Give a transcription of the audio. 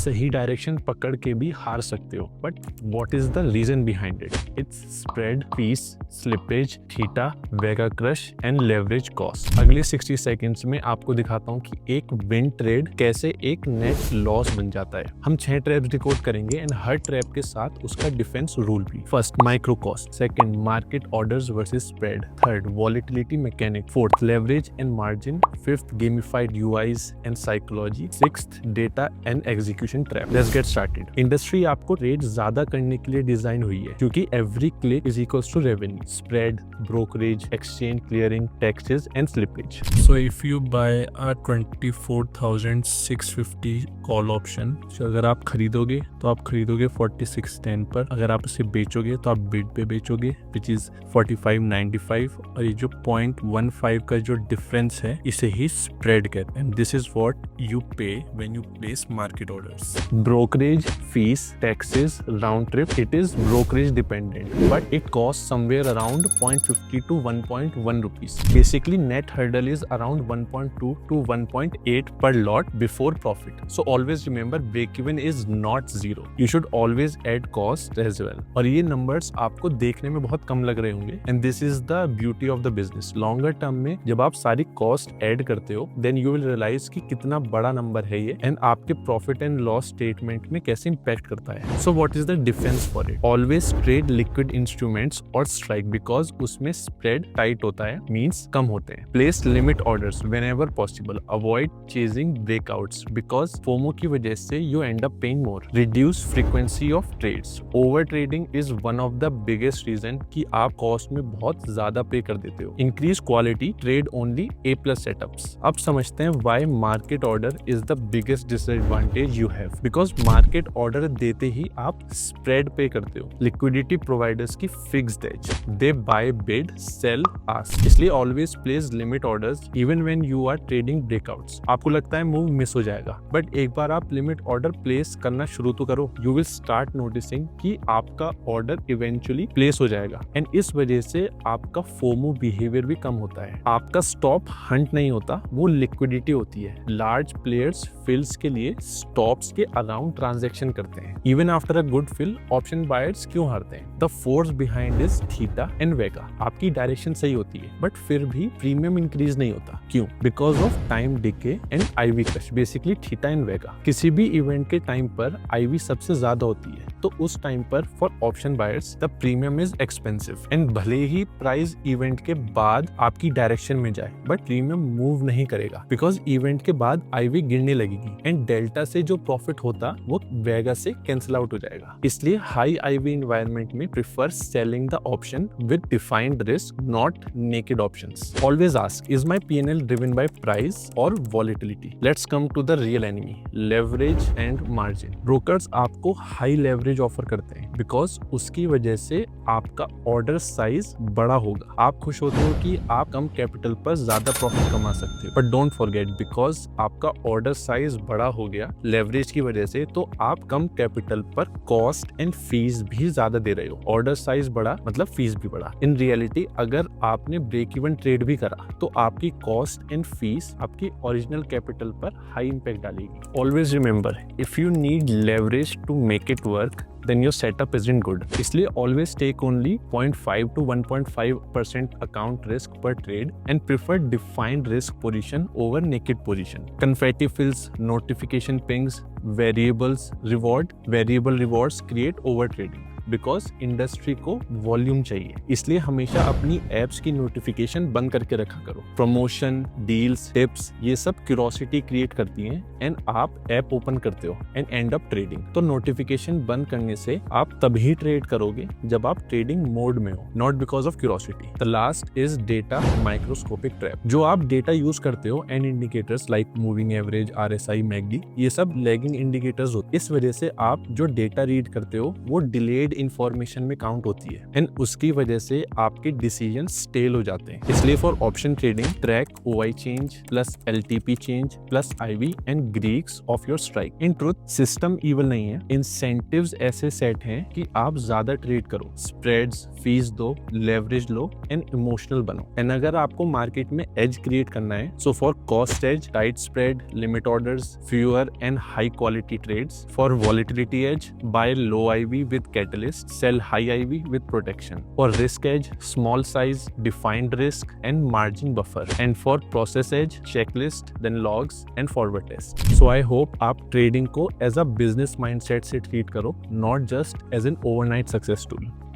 सही डायरेक्शन पकड़ के भी हार सकते हो, but what is the reason behind it? It's spread, fees, slippage, theta, vega crush and leverage cost. अगले 60 सेकंड्स में आपको दिखाता हूँ कि एक विन ट्रेड कैसे एक नेट लॉस बन जाता है। हम 6 ट्रैप्स डिकोड करेंगे एंड हर ट्रैप के साथ उसका डिफेंस रूल भी। First, micro cost. Second, market orders versus spread. Third, volatility mechanic. Fourth, leverage and margin. Fifth, gamified UIs and psychology. Sixth, data and execution trap. Let's get started. Industry आपको trade ज्यादा करने के लिए design हुई है, क्योंकि every click is equals to revenue, spread, brokerage, exchange clearing, taxes and slippage. So if you buy a 24,650 call option, अगर आप खरीदोगे तो आप खरीदोगे 4610 पर, अगर आप इसे बेचोगे तो आप बिड पे बेचोगे विच इज 4595, और ये जो 0.15 का जो डिफरेंस है इसे ही स्प्रेड कहते हैं। And this is what you pay when you place market orders. Brokerage, fees, taxes, round trip, it is brokerage dependent, but it costs somewhere around 0.50 to 1.1 rupees. Basically, net hurdle is around 1.2 to 1.8 per lot before profit. So always remember, break even is not zero. You should always add cost as well. और ये numbers आपको देखने में बहुत कम लग रहे होंगे, and this is the beauty of the business. Longer term में जब आप सारी cost add करते हो, then you will realize कि कितना बड़ा number है ये, and आपके profit and loss statement में कैसे impact करता है। So what is the defense for it? Always trade liquid instruments or strike, because उसमें spread tight होता है, means कम होते हैं। Place limit orders whenever possible. Avoid chasing breakouts, because FOMO की वजह से you end up paying more. Reduce frequency of trades. Over trading is one of the biggest reason कि आप cost में बहुत ज्यादा पे कर देते हो। Increase quality, trade only A+ setups. अब समझते हैं why market order is the biggest disadvantage you have. Because market order देते ही आप spread पे करते हो। Liquidity providers की fixed edge. They buy, bid, sell, ask. इसलिए always place limit orders even when you are trading breakouts. आपको लगता है मूव मिस हो जाएगा, बट एक बार आप लिमिट ऑर्डर प्लेस करना शुरू तो करो, यू विल स्टार्ट नोटिसिंग कि आपका ऑर्डर इवेंचुअली प्लेस हो जाएगा, एंड इस वजह से आपका फोमो बिहेवियर भी कम होता है। आपका स्टॉप हंट नहीं होता, वो लिक्विडिटी होती है। लार्ज प्लेयर्स फिल्स के लिए स्टॉप्स के अराउंड ट्रांजैक्शन करते हैं। Even after a good fill, option buyers क्यों हारते हैं? The force behind is theta and vega. आपकी डायरेक्शन सही होती है, बट फिर भी प्रीमियम इंक्रीज नहीं होता। क्यों? Because of time decay and IV crush, basically theta and vega. किसी भी इवेंट के टाइम पर आईवी सबसे ज्यादा होती है, तो उस टाइम पर for option buyers the premium is expensive, and भले ही प्राइस इवेंट के बाद आपकी डायरेक्शन में जाए, बट प्रीमियम मूव नहीं करेगा, बिकॉज इवेंट के बाद आईवी गिरने लगेगी, एंड डेल्टा से जो प्रॉफिट होता वो वेगा से कैंसिल आउट हो जाएगा। इसलिए हाई आईवी एनवायरनमेंट में prefer selling the option with defined risk, not naked options. Always ask, is my P&L driven by price or volatility? Let's come to the real enemy, leverage and margin. Brokers आपको high leverage offer करते हैं, because उसकी वजह से आपका order size बड़ा होगा। आप खुश होते हो कि आप कम कैपिटल पर ज्यादा प्रॉफिट कमा सकते हो, बट डोंट फॉरगेट, बिकॉज आपका ऑर्डर साइज बड़ा हो गया लेवरेज की वजह से, तो आप कम कैपिटल पर कॉस्ट एंड फीस भी ज्यादा दे रहे हो। ऑर्डर साइज बड़ा मतलब फीस भी बड़ा। इन रियलिटी अगर आपने ब्रेक इवन ट्रेड भी करा, तो आपकी कॉस्ट एंड फीस आपकी ओरिजिनल कैपिटल पर हाई इंपैक्ट डालेगी। Always remember, if you need leverage to make it work, then your setup isn't good. इसलिए always take only 0.5 to 1.5% account risk per trade and prefer defined risk position over naked position. Confetti fills, notification pings, variable rewards create over trading. Because industry को volume चाहिए, इसलिए हमेशा अपनी apps की notification बंद करके रखा करो। प्रमोशन, डील्स, टिप्स, ये सब क्यूरोसिटी क्रिएट करती हैं, एंड आप ऐप ओपन करते हो एंड एंड अप ट्रेडिंग। तो नोटिफिकेशन बंद करने से आप तभी ट्रेड करोगे जब आप ट्रेडिंग मोड में हो, not because of curiosity. The last is data microscopic trap. जो आप डेटा यूज करते हो, and indicators like moving average, RSI, McD, ये सब लैगिंग इंडिकेटर्स होते हैं। इस वजह से आप जो डेटा रीड करते हो वो डिलेड इंफॉर्मेशन में काउंट होती है एंड उसकी वजह से आपके डिसीजन स्टेल हो जाते हैं। इसलिए for option trading track OI change plus LTP change plus IV and Greeks of your strike. In truth system evil नहीं है, इंसेंटिव्स ऐसे सेट हैं कि आप ज्यादा ट्रेड करो, स्प्रेड्स फीस दो, लेवरेज लो एंड इमोशनल बनो। एंड अगर आपको मार्केट में एज क्रिएट करना है so for cost edge tight spread, limit orders, fewer and high quality trades. For volatility edge buy low IV with catalyst, sell high IV with protection. For risk edge small size, defined risk and margin buffer. And for process edge checklist, then logs and forward test. So I hope आप trading को as a business mindset से treat करो, not just as an overnight success tool.